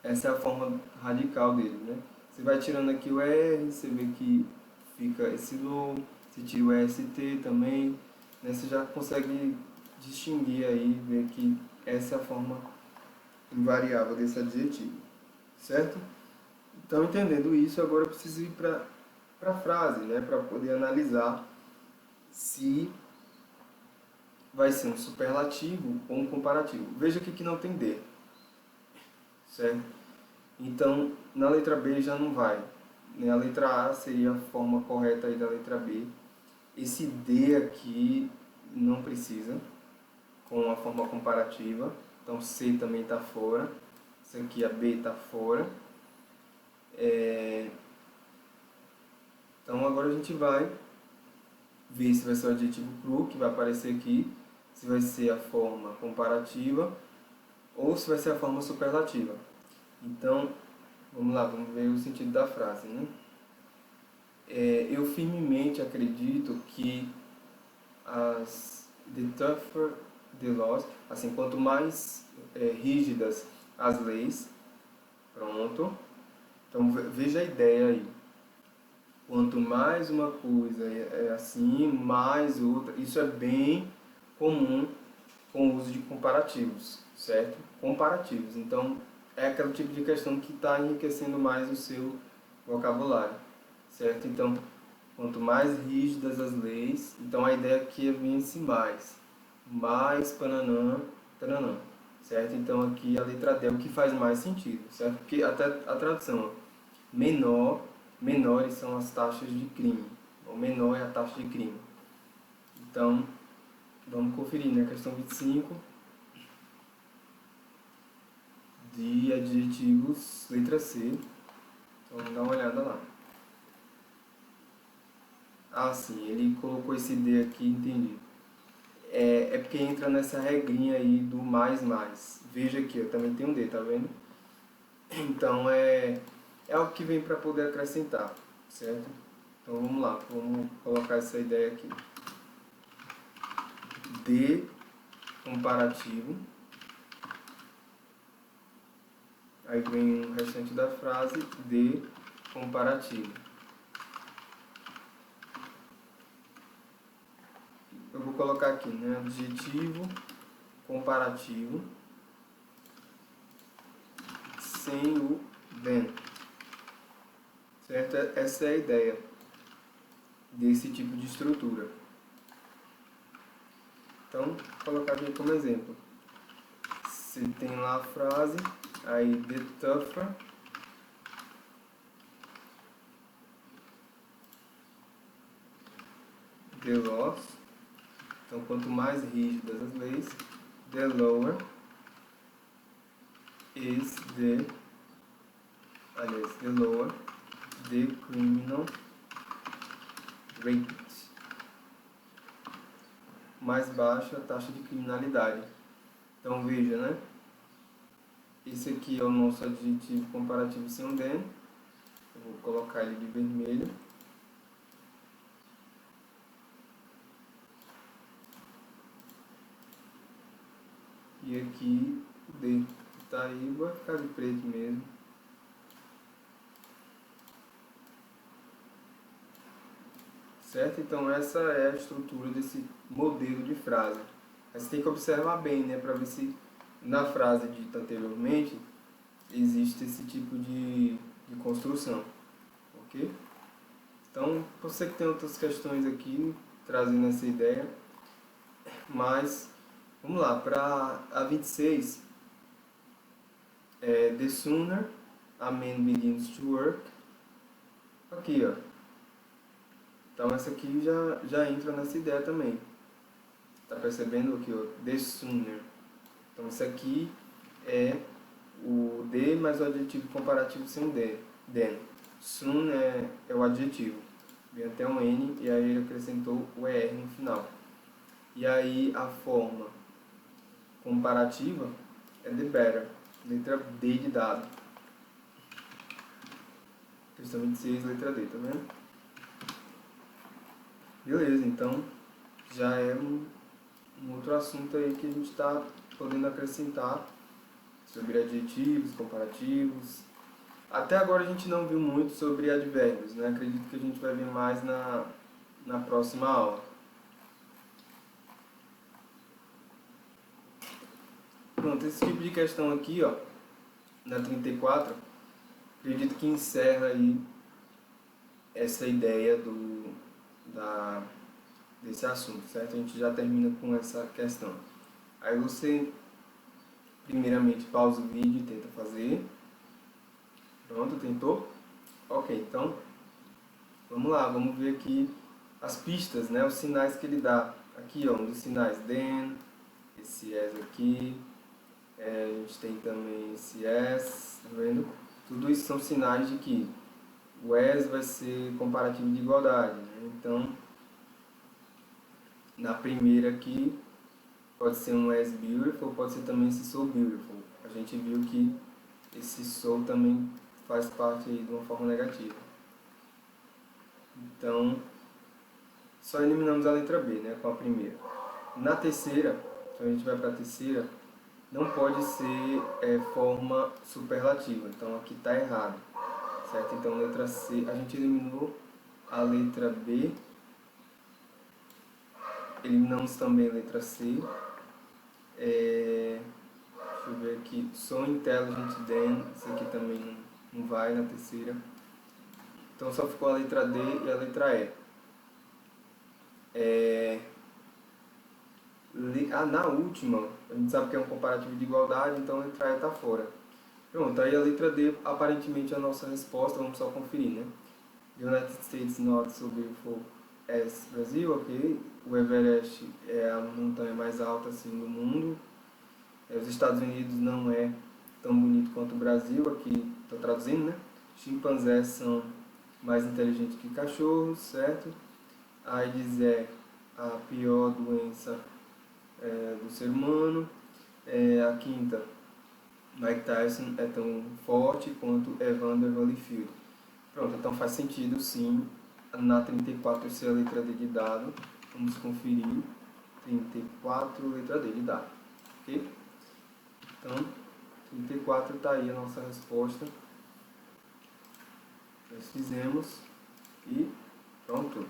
essa é a forma radical dele, né? Você vai tirando aqui o R, você vê que fica esse low, você tira o ST também, né? Você já consegue distinguir aí, ver que essa é a forma invariável desse adjetivo, certo? Então, entendendo isso, agora eu preciso ir para a frase, né? Para poder analisar se vai ser um superlativo ou um comparativo. Veja aqui que não tem D, certo? Então, na letra B já não vai. A letra A seria a forma correta aí da letra B. Esse D aqui não precisa, com a forma comparativa. Então, C também está fora. Isso aqui, a B está fora. Então, agora a gente vai ver se vai ser o adjetivo cru, que vai aparecer aqui, se vai ser a forma comparativa ou se vai ser a forma superlativa. Então, vamos lá, vamos ver o sentido da frase, né? Eu firmemente acredito que the tougher the laws, assim, quanto mais rígidas as leis, pronto. Então veja a ideia aí. Quanto mais uma coisa é assim, mais outra. Isso é bem comum com o uso de comparativos, certo? Comparativos. Então é aquele tipo de questão que está enriquecendo mais o seu vocabulário, certo? Então, quanto mais rígidas as leis, então a ideia aqui é vir esse mais pananã, tananã, certo? Então aqui a letra D é o que faz mais sentido, certo? Porque até a tradução, ó, menores são as taxas de crime, ou menor é a taxa de crime. Então, vamos conferir, né? Questão 25 de adjetivos, letra C. Então, vamos dar uma olhada lá. Ah, sim, ele colocou esse D aqui, entendi. É porque entra nessa regrinha aí do mais. Veja aqui, eu também tem um D, tá vendo? Então é algo que vem para poder acrescentar, certo? Então vamos lá, vamos colocar essa ideia aqui. De comparativo. Aí vem o restante da frase, de comparativo. Eu vou colocar aqui, né? Adjetivo comparativo sem o than. Certo? Essa é a ideia desse tipo de estrutura. Então, vou colocar aqui como exemplo. Você tem lá a frase, aí the tougher the laws. Então, quanto mais rígidas as leis, the lower is the criminal rate. Mais baixa a taxa de criminalidade. Então veja, né? Esse aqui é o nosso adjetivo comparativo sem o than. Eu vou colocar ele de vermelho. E aqui o de tá aí, vai ficar de preto mesmo. Certo? Então essa é a estrutura desse modelo de frase. Mas você tem que observar bem, né, para ver se na frase dita anteriormente existe esse tipo de construção, ok? Então, você que tem outras questões aqui, trazendo essa ideia, mas vamos lá, para a 26, the sooner a man begins to work, aqui ó, então essa aqui já entra nessa ideia também, tá percebendo aqui ó, the sooner, então isso aqui é o de mais o adjetivo comparativo sem o than. Soon é o adjetivo, vem até um N e aí ele acrescentou o ER no final. E aí a forma comparativa é the better, letra D de dado. Questão 26, letra D, tá vendo? Beleza, então já é um outro assunto aí que a gente está podendo acrescentar sobre adjetivos, comparativos. Até agora a gente não viu muito sobre advérbios, né? Acredito que a gente vai ver mais na próxima aula. Pronto, esse tipo de questão aqui, ó, na 34, acredito que encerra aí essa ideia desse assunto, certo? A gente já termina com essa questão. Aí você, primeiramente, pausa o vídeo e tenta fazer. Pronto, tentou? Ok, então, vamos lá, vamos ver aqui as pistas, né? Os sinais que ele dá. Aqui, ó, um dos sinais, then, esse as aqui, a gente tem também esse as, tá vendo? Tudo isso são sinais de que o as vai ser comparativo de igualdade, né? Então, na primeira aqui, pode ser um as beautiful, pode ser também esse so beautiful. A gente viu que esse so também faz parte aí de uma forma negativa. Então, só eliminamos a letra B, né, com a primeira. Na terceira, então a gente vai para a terceira, não pode ser forma superlativa. Então aqui está errado, certo? Então letra C, a gente eliminou a letra B, eliminamos também a letra C. Deixa eu ver aqui, so intelligent then, isso aqui também não vai na terceira. Então só ficou a letra D e a letra E. Na última, a gente sabe que é um comparativo de igualdade, então a letra E está fora. Pronto, aí a letra D aparentemente é a nossa resposta, vamos só conferir, né? The United States not so beautiful as Brazil, ok? O Everest é a montanha mais alta assim do mundo. Os Estados Unidos não é tão bonito quanto o Brasil, aqui estou traduzindo, né? Chimpanzés são mais inteligentes que cachorros, certo? A AIDS é a pior doença do ser humano. A quinta, Mike Tyson é tão forte quanto Evander Holyfield. Pronto, então faz sentido sim na 34 ser a letra D de dado. Vamos conferir. 34, letra D de dado. Ok? Então, 34 está aí a nossa resposta. Nós fizemos e pronto.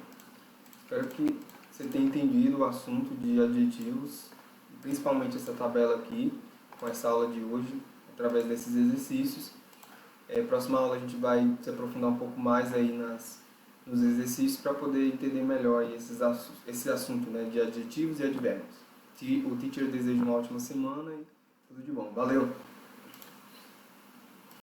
Espero que você tenha entendido o assunto de adjetivos, principalmente essa tabela aqui, com essa aula de hoje, através desses exercícios. Próxima aula a gente vai se aprofundar um pouco mais aí nos exercícios para poder entender melhor aí esse assunto, né, de adjetivos e advérbios. O teacher deseja uma ótima semana e tudo de bom. Valeu!